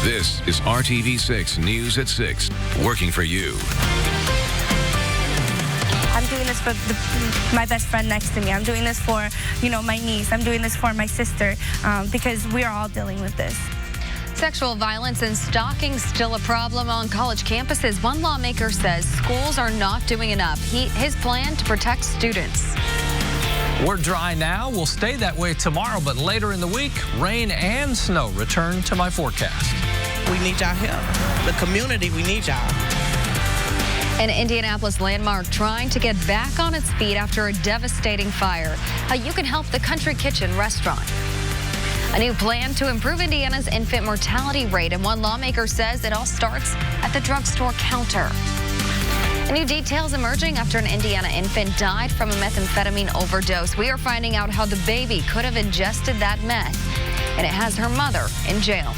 This is RTV6 News at 6, working for you. I'm doing this for my best friend next to me. I'm doing this for, my niece. I'm doing this for my sister because we are all dealing with this. Sexual violence and stalking still a problem on college campuses. One lawmaker says schools are not doing enough. His plan to protect students. We're dry now. We'll stay that way tomorrow, but later in the week, rain and snow return to my forecast. We need y'all help. The community, we need y'all. An Indianapolis landmark trying to get back on its feet after a devastating fire. How you can help the Country Kitchen restaurant. A new plan to improve Indiana's infant mortality rate, and one lawmaker says it all starts at the drugstore counter. New details emerging after an Indiana infant died from a methamphetamine overdose. We are finding out how the baby could have ingested that meth, and it has her mother in jail.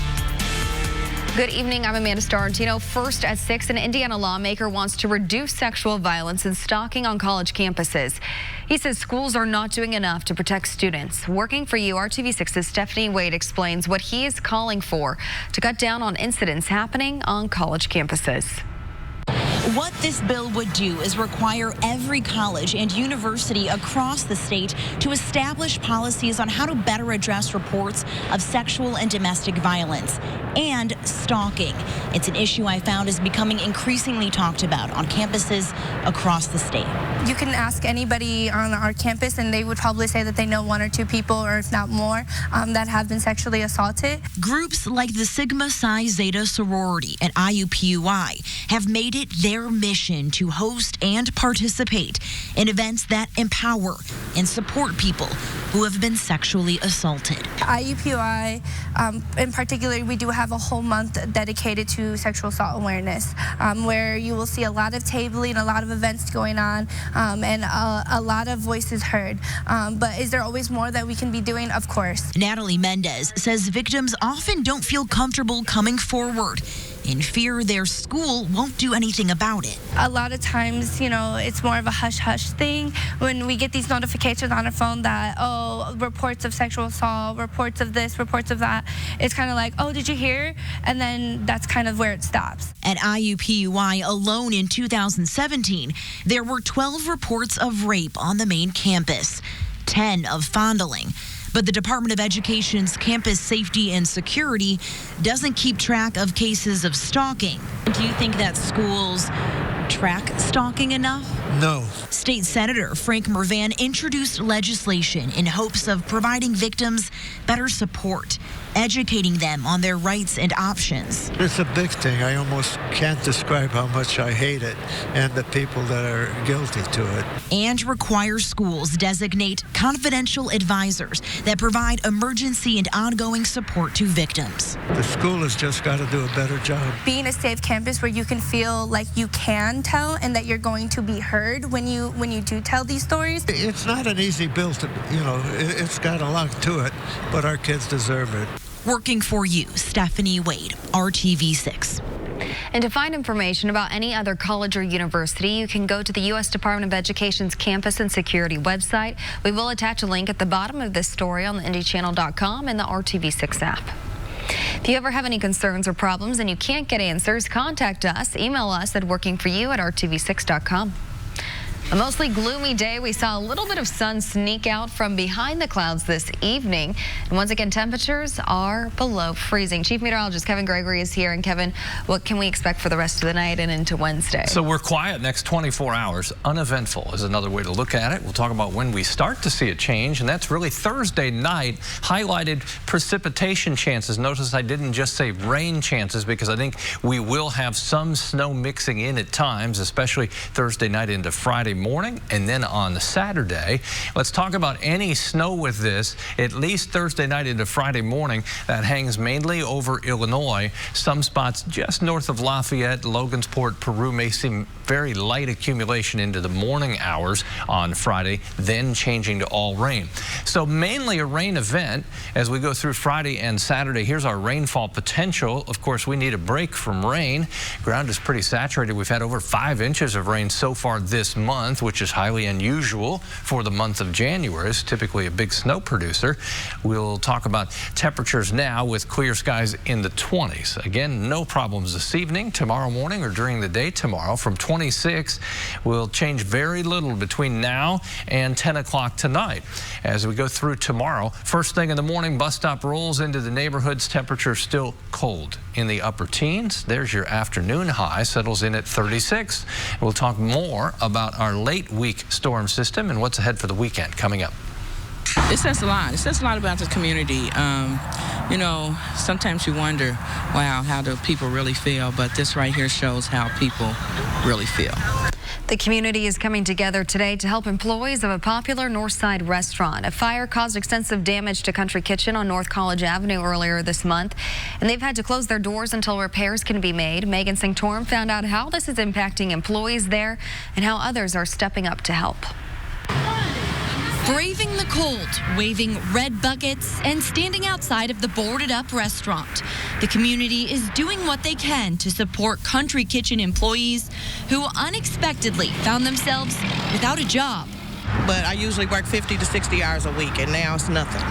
Good evening, I'm Amanda Starantino. First at 6, an Indiana lawmaker wants to reduce sexual violence and stalking on college campuses. He says schools are not doing enough to protect students. Working for you, RTV6's Stephanie Wade explains what he is calling for to cut down on incidents happening on college campuses. What this bill would do is require every college and university across the state to establish policies on how to better address reports of sexual and domestic violence and stalking. It's an issue I found is becoming increasingly talked about on campuses across the state. You can ask anybody on our campus and they would probably say that they know 1 or 2 people, or if not more, that have been sexually assaulted. Groups like the Sigma Psi Zeta sorority at IUPUI have made it their mission to host and participate in events that empower and support people who have been sexually assaulted. IUPUI, in particular, we do have a whole month dedicated to sexual assault awareness, where you will see a lot of tabling, a lot of events going on, and a lot of voices heard. But is there always more that we can be doing? Of course. Natalie Mendez says victims often don't feel comfortable coming forward in fear their school won't do anything about it. A lot of times, it's more of a hush-hush thing when we get these notifications on our phone that, reports of sexual assault, reports of this, reports of that. It's kind of like, oh, did you hear? And then that's kind of where it stops. At IUPUI alone in 2017, there were 12 reports of rape on the main campus, 10 of fondling. But the Department of Education's Campus Safety and Security doesn't keep track of cases of stalking. Do you think that schools track stalking enough? No. State Senator Frank Mervan introduced legislation in hopes of providing victims better support, educating them on their rights and options. It's a big thing. I almost can't describe how much I hate it and the people that are guilty to it. And require schools designate confidential advisors that provide emergency and ongoing support to victims. The school has just got to do a better job. Being a safe campus where you can feel like you can tell and that you're going to be heard when you do tell these stories. It's not an easy bill to, it's got a lot to it, but our kids deserve it. Working for you, Stephanie Wade, RTV6. And to find information about any other college or university, you can go to the U.S. Department of Education's Campus and Security website. We will attach a link at the bottom of this story on the IndyChannel.com and the RTV6 app. If you ever have any concerns or problems and you can't get answers, contact us. Email us at workingforyou@rtv6.com. A mostly gloomy day. We saw a little bit of sun sneak out from behind the clouds this evening. And once again, temperatures are below freezing. Chief Meteorologist Kevin Gregory is here. And Kevin, what can we expect for the rest of the night and into Wednesday? So we're quiet next 24 hours. Uneventful is another way to look at it. We'll talk about when we start to see a change, and that's really Thursday night. Highlighted precipitation chances. Notice I didn't just say rain chances, because I think we will have some snow mixing in at times, especially Thursday night into Friday morning. And then on Saturday, let's talk about any snow with this. At least Thursday night into Friday morning, that hangs mainly over Illinois. Some spots just north of Lafayette, Logansport, Peru may see very light accumulation into the morning hours on Friday, then changing to all rain. So mainly a rain event as we go through Friday and Saturday. Here's our rainfall potential. Of course, we need a break from rain. Ground is pretty saturated. We've had over 5 inches of rain so far this month. month, which is highly unusual for the month of January. It's typically a big snow producer. We'll talk about temperatures now with clear skies in the 20s. Again, no problems this evening, tomorrow morning, or during the day tomorrow. From 26, will change very little between now and 10 o'clock tonight. As we go through tomorrow, first thing in the morning, bus stop rolls into the neighborhoods. Temperature still cold in the upper teens. There's your afternoon high, settles in at 36. We'll talk more about our late week storm system and what's ahead for the weekend coming up. It says a lot. It says a lot about the community. You know, sometimes you wonder, wow, how do people really feel? But this right here shows how people really feel. The community is coming together today to help employees of a popular Northside restaurant. A fire caused extensive damage to Country Kitchen on North College Avenue earlier this month, and they've had to close their doors until repairs can be made. Megan Sanctorum found out how this is impacting employees there and how others are stepping up to help. Braving the cold, waving red buckets, and standing outside of the boarded-up restaurant. The community is doing what they can to support Country Kitchen employees who unexpectedly found themselves without a job. But I usually work 50 to 60 hours a week, and now it's nothing.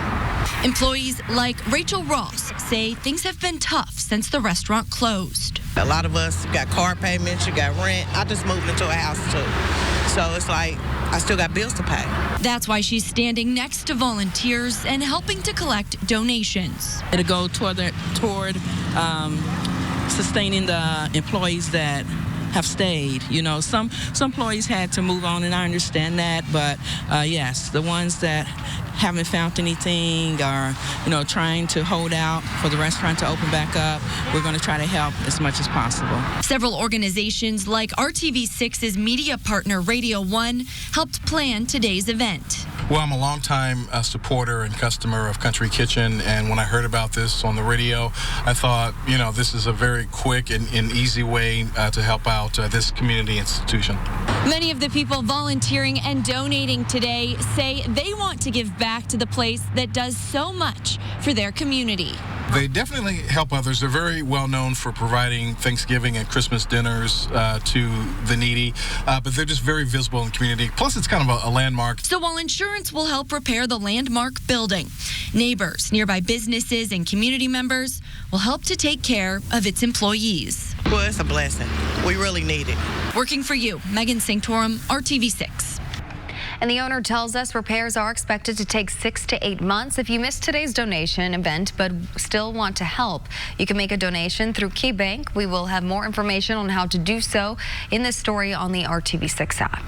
Employees like Rachel Ross say things have been tough since the restaurant closed. A lot of us got car payments, you got rent. I just moved into a house, too. So it's like I still got bills to pay. That's why she's standing next to volunteers and helping to collect donations. It'll go toward sustaining the employees that have stayed. You know, some employees had to move on, and I understand that. But yes, the ones that haven't found anything or, you know, trying to hold out for the restaurant to open back up, we're going to try to help as much as possible. Several organizations like RTV6's media partner Radio 1 helped plan today's event. Well, I'm a longtime supporter and customer of Country Kitchen, and when I heard about this on the radio, I thought, you know, this is a very quick and easy way to help out this community institution. Many of the people volunteering and donating today say they want to give back to the place that does so much for their community. They definitely help others. They're very well known for providing Thanksgiving and Christmas dinners to the needy, but they're just very visible in the community. Plus, it's kind of a landmark. So while insurance will help repair the landmark building, neighbors, nearby businesses, and community members will help to take care of its employees. Well, it's a blessing. We really need it. Working for you, Megan Sanctorum, RTV6. And the owner tells us repairs are expected to take 6 to 8 months. If you missed today's donation event but still want to help, you can make a donation through Key Bank. We will have more information on how to do so in this story on the RTV6 app.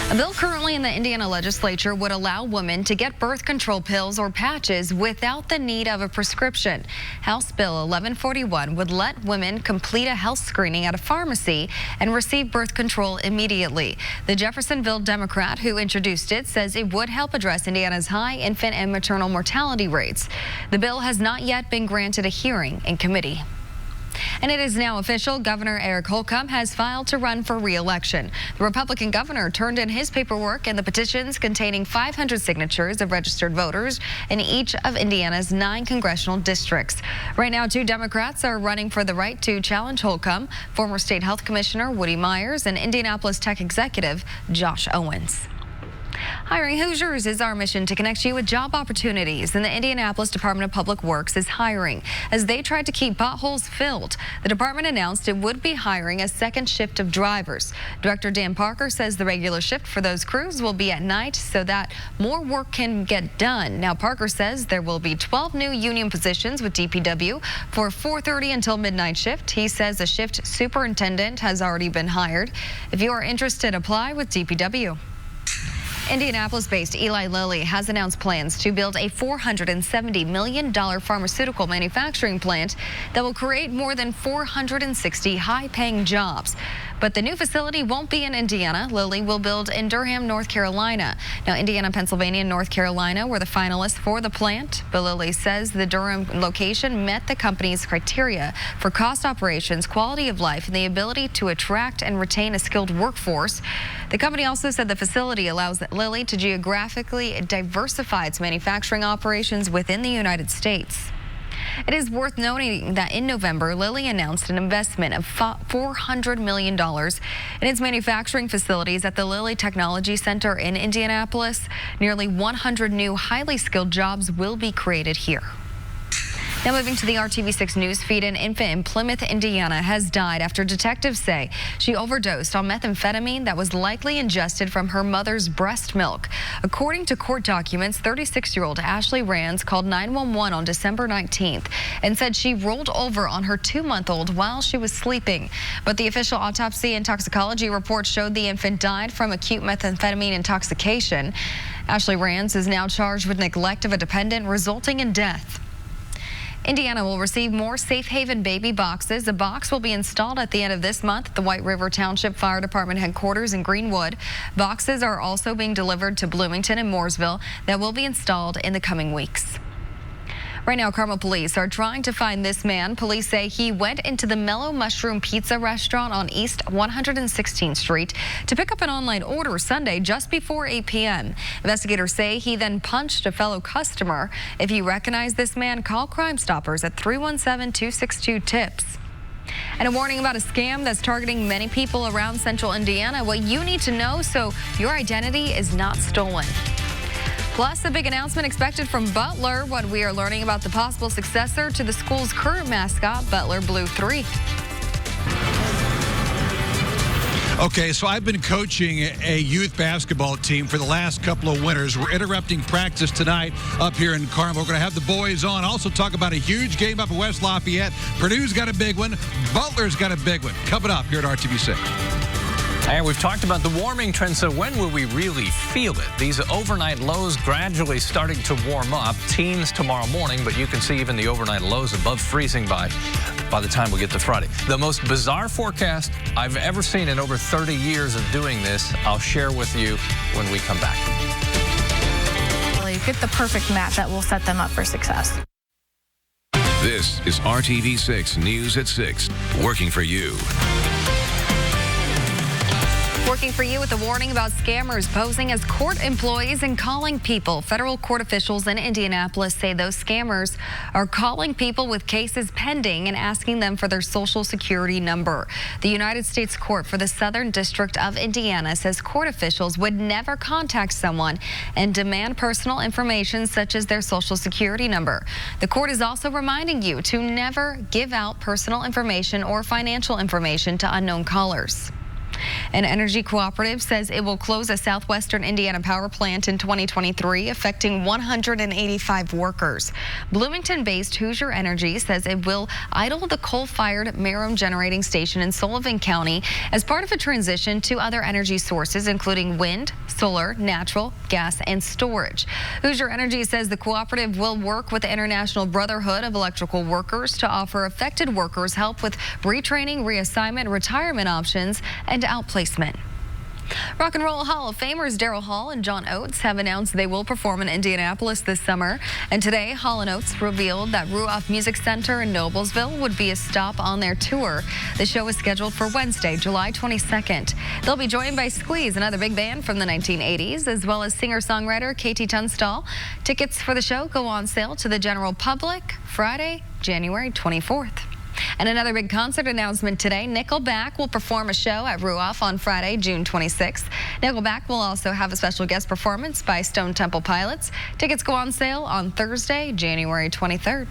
A bill currently in the Indiana legislature would allow women to get birth control pills or patches without the need of a prescription. House Bill 1141 would let women complete a health screening at a pharmacy and receive birth control immediately. The Jeffersonville Democrat who introduced it says it would help address Indiana's high infant and maternal mortality rates. The bill has not yet been granted a hearing in committee. And it is now official. Governor Eric Holcomb has filed to run for re-election. The Republican governor turned in his paperwork and the petitions containing 500 signatures of registered voters in each of Indiana's 9 congressional districts. Right now, 2 Democrats are running for the right to challenge Holcomb: former state health commissioner Woody Myers and Indianapolis tech executive Josh Owens. Hiring Hoosiers is our mission to connect you with job opportunities, and the Indianapolis Department of Public Works is hiring. As they tried to keep potholes filled, the department announced it would be hiring a second shift of drivers. Director Dan Parker says the regular shift for those crews will be at night so that more work can get done. Now, Parker says there will be 12 new union positions with DPW for 4:30 until midnight shift. He says a shift superintendent has already been hired. If you are interested, apply with DPW. Indianapolis-based Eli Lilly has announced plans to build a $470 million pharmaceutical manufacturing plant that will create more than 460 high-paying jobs. But the new facility won't be in Indiana. Lilly will build in Durham, North Carolina. Now, Indiana, Pennsylvania, and North Carolina were the finalists for the plant, but Lilly says the Durham location met the company's criteria for cost operations, quality of life, and the ability to attract and retain a skilled workforce. The company also said the facility allows Lilly to geographically diversify its manufacturing operations within the United States. It is worth noting that in November, Lilly announced an investment of $400 million in its manufacturing facilities at the Lilly Technology Center in Indianapolis. Nearly 100 new highly skilled jobs will be created here. Now moving to the RTV6 news feed, an infant in Plymouth, Indiana has died after detectives say she overdosed on methamphetamine that was likely ingested from her mother's breast milk. According to court documents, 36-year-old Ashley Rands called 911 on December 19th and said she rolled over on her 2-month-old while she was sleeping. But the official autopsy and toxicology report showed the infant died from acute methamphetamine intoxication. Ashley Rands is now charged with neglect of a dependent, resulting in death. Indiana will receive more Safe Haven baby boxes. A box will be installed at the end of this month at the White River Township Fire Department headquarters in Greenwood. Boxes are also being delivered to Bloomington and Mooresville that will be installed in the coming weeks. Right now, Carmel police are trying to find this man. Police say he went into the Mellow Mushroom Pizza restaurant on East 116th Street to pick up an online order Sunday just before 8 p.m. Investigators say he then punched a fellow customer. If you recognize this man, call Crime Stoppers at 317-262-TIPS. And a warning about a scam that's targeting many people around central Indiana. What you need to know so your identity is not stolen. Plus, a big announcement expected from Butler, what we are learning about the possible successor to the school's current mascot, Butler Blue 3. Okay, so I've been coaching a youth basketball team for the last couple of winters. We're interrupting practice tonight up here in Carmel. We're going to have the boys on. Also talk about a huge game up at West Lafayette. Purdue's got a big one. Butler's got a big one. Coming up here at RTV6. And we've talked about the warming trend, so when will we really feel it? These overnight lows gradually starting to warm up. Teens tomorrow morning, but you can see even the overnight lows above freezing by the time we get to Friday. The most bizarre forecast I've ever seen in over 30 years of doing this, I'll share with you when we come back. Get the perfect match that will set them up for success. This is RTV6 News at 6, working for you. Working for you with a warning about scammers posing as court employees and calling people. Federal court officials in Indianapolis say those scammers are calling people with cases pending and asking them for their social security number. The United States Court for the Southern District of Indiana says court officials would never contact someone and demand personal information such as their social security number. The court is also reminding you to never give out personal information or financial information to unknown callers. An energy cooperative says it will close a southwestern Indiana power plant in 2023, affecting 185 workers. Bloomington-based Hoosier Energy says it will idle the coal-fired Merrim generating station in Sullivan County as part of a transition to other energy sources, including wind, solar, natural gas, and storage. Hoosier Energy says the cooperative will work with the International Brotherhood of Electrical Workers to offer affected workers help with retraining, reassignment, retirement options, and outplacement. Rock and Roll Hall of Famers Daryl Hall and John Oates have announced they will perform in Indianapolis this summer. And today, Hall and Oates revealed that Ruoff Music Center in Noblesville would be a stop on their tour. The show is scheduled for Wednesday, July 22nd. They'll be joined by Squeeze, another big band from the 1980s, as well as singer-songwriter Katie Tunstall. Tickets for the show go on sale to the general public Friday, January 24th. And another big concert announcement today. Nickelback will perform a show at Ruoff on Friday, June 26th. Nickelback will also have a special guest performance by Stone Temple Pilots. Tickets go on sale on Thursday, January 23rd.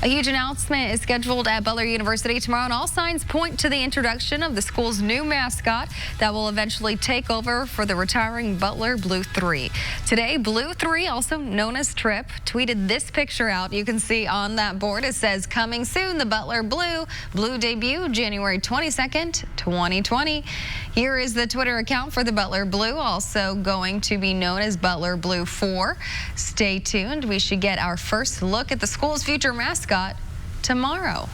A huge announcement is scheduled at Butler University tomorrow, and all signs point to the introduction of the school's new mascot that will eventually take over for the retiring Butler Blue 3. Today, Blue 3, also known as Trip, tweeted this picture out. You can see on that board, it says, "Coming soon, the Butler Blue. Blue debut January 22nd, 2020. Here is the Twitter account for the Butler Blue, also going to be known as Butler Blue 4. Stay tuned. We should get our first look at the school's future mascot tomorrow.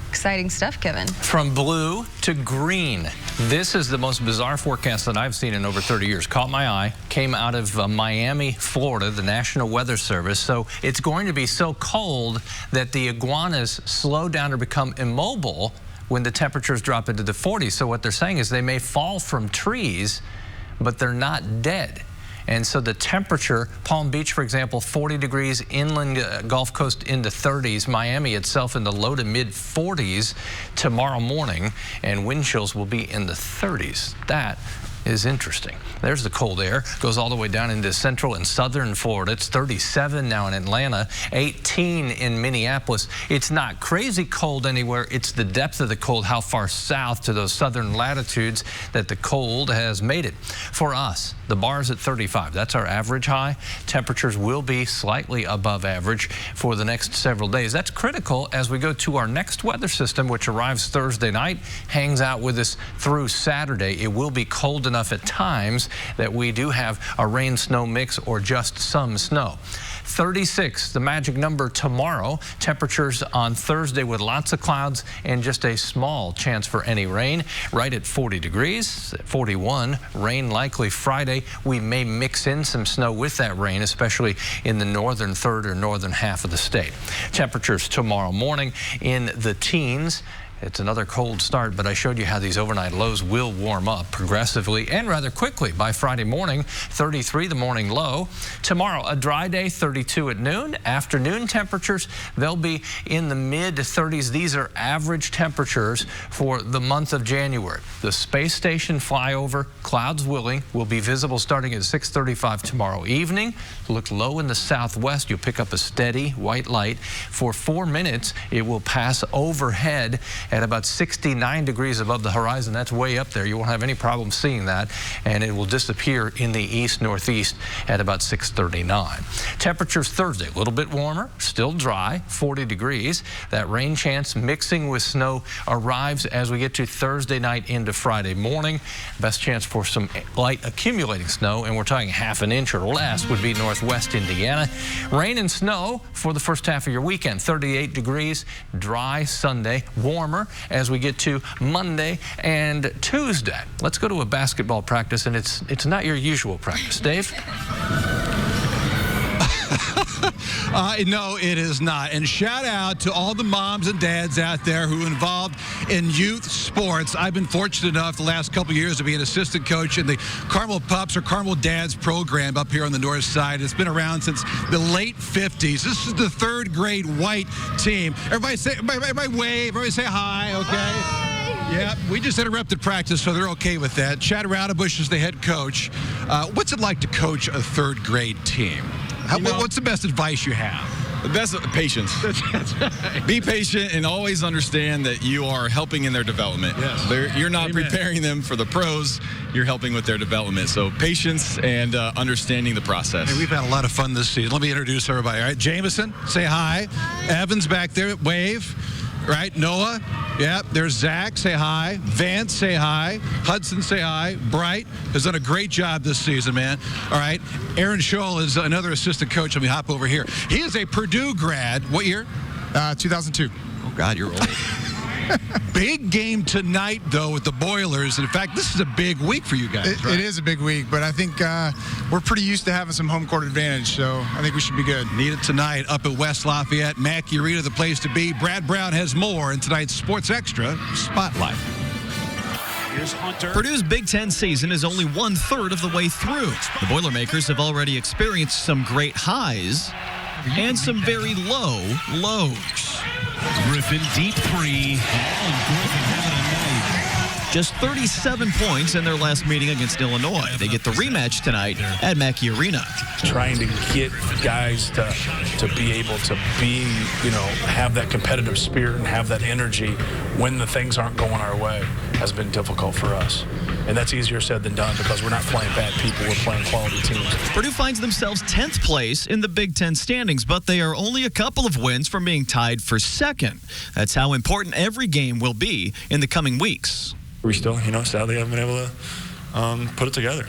Exciting stuff, Kevin. From blue to green. This is the most bizarre forecast that I've seen in over 30 years. Caught my eye. Came out of Miami, Florida, the National Weather Service. So it's going to be so cold that the iguanas slow down or become immobile when the temperatures drop into the 40s. So what they're saying is they may fall from trees, but they're not dead. And so the temperature, Palm Beach, for example, 40 degrees, inland Gulf Coast into 30s, Miami itself in the low to mid 40s tomorrow morning, and wind chills will be in the 30s. That is interesting. There's the cold air. Goes all the way down into central and southern Florida. It's 37 now in Atlanta, 18 in Minneapolis. It's not crazy cold anywhere. It's the depth of the cold, how far south to those southern latitudes that the cold has made it. For us, the bar is at 35. That's our average high. Temperatures will be slightly above average for the next several days. That's critical as we go to our next weather system, which arrives Thursday night, hangs out with us through Saturday. It will be cold enough at times that we do have a rain-snow mix or just some snow. 36, the magic number tomorrow. Temperatures on Thursday with lots of clouds and just a small chance for any rain. Right at 40 degrees, 41. Rain likely Friday. We may mix in some snow with that rain, especially in the northern third or northern half of the state. Temperatures tomorrow morning in the teens. It's another cold start, but I showed you how these overnight lows will warm up progressively and rather quickly by Friday morning. 33 the morning low. Tomorrow, a dry day, 32 at noon. Afternoon temperatures, they'll be in the mid 30s. These are average temperatures for the month of January. The space station flyover, clouds willing, will be visible starting at 6:35 tomorrow evening. Look low in the southwest. You'll pick up a steady white light. For 4 minutes, it will pass overhead at about 69 degrees above the horizon. That's way up there. You won't have any problem seeing that. And it will disappear in the east-northeast at about 6:39. Temperatures Thursday, a little bit warmer, still dry, 40 degrees. That rain chance mixing with snow arrives as we get to Thursday night into Friday morning. Best chance for some light accumulating snow, and we're talking half an inch or less, would be northwest Indiana. Rain and snow for the first half of your weekend. 38 degrees, dry Sunday, warmer as we get to Monday and Tuesday. Let's go to a basketball practice, and it's not your usual practice. Dave? No, it is not. And shout out to all the moms and dads out there who are involved in youth sports. I've been fortunate enough the last couple of years to be an assistant coach in the Carmel Pups or Carmel Dads program up here on the north side. It's been around since the late 50s. This is the third grade white team. Everybody wave. Everybody say hi, okay? Hi. Yeah, we just interrupted practice, so they're okay with that. Chad Raudebush is the head coach. What's it like to coach a third grade team? What's the best advice you have? The best patience. Be patient and always understand that you are helping in their development. Yes. You're not preparing them for the pros. You're helping with their development. So patience and understanding the process. Hey, we've had a lot of fun this season. Let me introduce everybody. All right, Jameson, say hi. Evans back there, wave. Right, Noah, yeah, there's Zach, say hi. Vance, say hi. Hudson, say hi. Bright has done a great job this season, man. All right, Aaron Scholl is another assistant coach. Let me hop over here. He is a Purdue grad. What year? 2002. Oh, God, you're old. Big game tonight, though, with the Boilers. In fact, this is a big week for you guys, right? It is a big week, but I think we're pretty used to having some home court advantage, so I think we should be good. Need it tonight up at West Lafayette. Mackey Arena, the place to be. Brad Brown has more in tonight's Sports Extra Spotlight. Purdue's Big Ten season is only 1/3 of the way through. The Boilermakers have already experienced some great highs and some very low lows. Griffin deep three. Griffin having a night. Just 37 points in their last meeting against Illinois. They get the rematch tonight at Mackey Arena. Trying to get guys to be able to be, have that competitive spirit and have that energy when the things aren't going our way has been difficult for us. And that's easier said than done because we're not playing bad people, we're playing quality teams. Purdue finds themselves 10th place in the Big Ten standings, but they are only a couple of wins from being tied for second. That's how important every game will be in the coming weeks. We still, sadly haven't been able to put it together.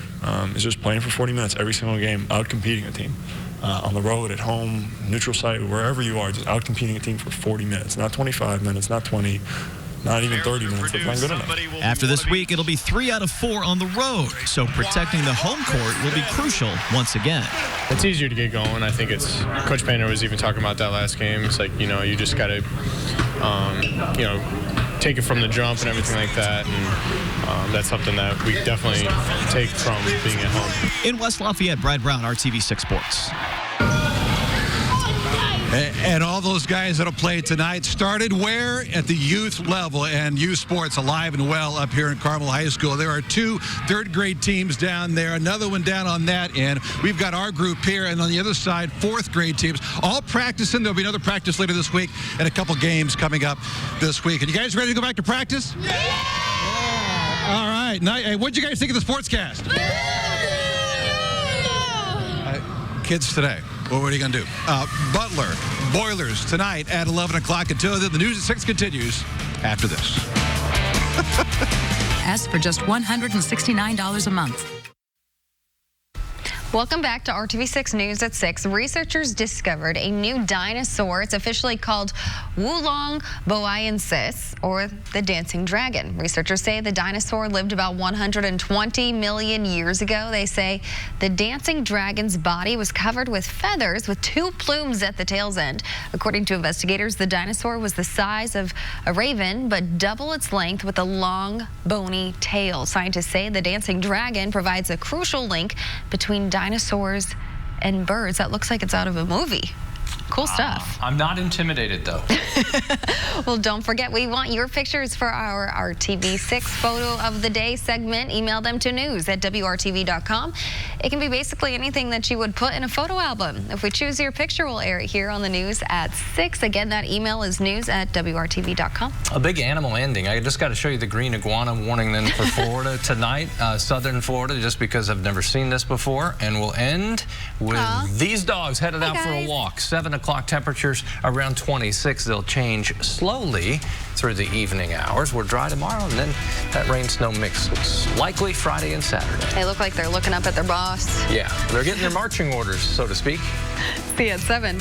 It's just playing for 40 minutes every single game, out-competing a team. On the road, at home, neutral site, wherever you are, just out-competing a team for 40 minutes, not 25 minutes, not 20. Not even 30 minutes. They're playing good enough. After this week, it'll be 3 out of 4 on the road, so protecting the home court will be crucial once again. It's easier to get going. I think Coach Painter was even talking about that last game. It's like, you just got to take it from the jump and everything like that. And that's something that we definitely take from being at home. In West Lafayette, Brad Brown, RTV6 Sports. And all those guys that'll play tonight started where? At the youth level, and youth sports alive and well up here in Carmel High School. There are 2 third-grade teams down there, another one down on that end. We've got our group here, and on the other side, 4th-grade teams, all practicing. There'll be another practice later this week and a couple games coming up this week. And you guys ready to go back to practice? Yeah! All right. Hey, what'd you guys think of the sportscast? Kids today. Well, what are you going to do? Butler, Boilers tonight at 11 o'clock. Until then, the News at 6 continues after this. As for just $169 a month. Welcome back to RTV6 News at 6. Researchers discovered a new dinosaur. It's officially called Wulong boiensis, or the dancing dragon. Researchers say the dinosaur lived about 120 million years ago. They say the dancing dragon's body was covered with feathers with 2 plumes at the tail's end. According to investigators, the dinosaur was the size of a raven, but double its length with a long, bony tail. Scientists say the dancing dragon provides a crucial link between dinosaurs and birds. That looks like it's out of a movie. Cool stuff. I'm not intimidated, though. Well, don't forget, we want your pictures for our RTV6 Photo of the Day segment. Email them to news@WRTV.com. It can be basically anything that you would put in a photo album. If we choose your picture, we'll air it here on the News at 6. Again, that email is news@WRTV.com. A big animal ending. I just got to show you the green iguana warning then for Florida tonight, southern Florida, just because I've never seen this before. And we'll end with these dogs headed out for a walk. 7 o'clock temperatures around 26. They'll change slowly through the evening hours. We're dry tomorrow, and then that rain-snow mix looks likely Friday and Saturday. They look like they're looking up at their boss. Yeah, they're getting their marching orders, so to speak. See you at 7.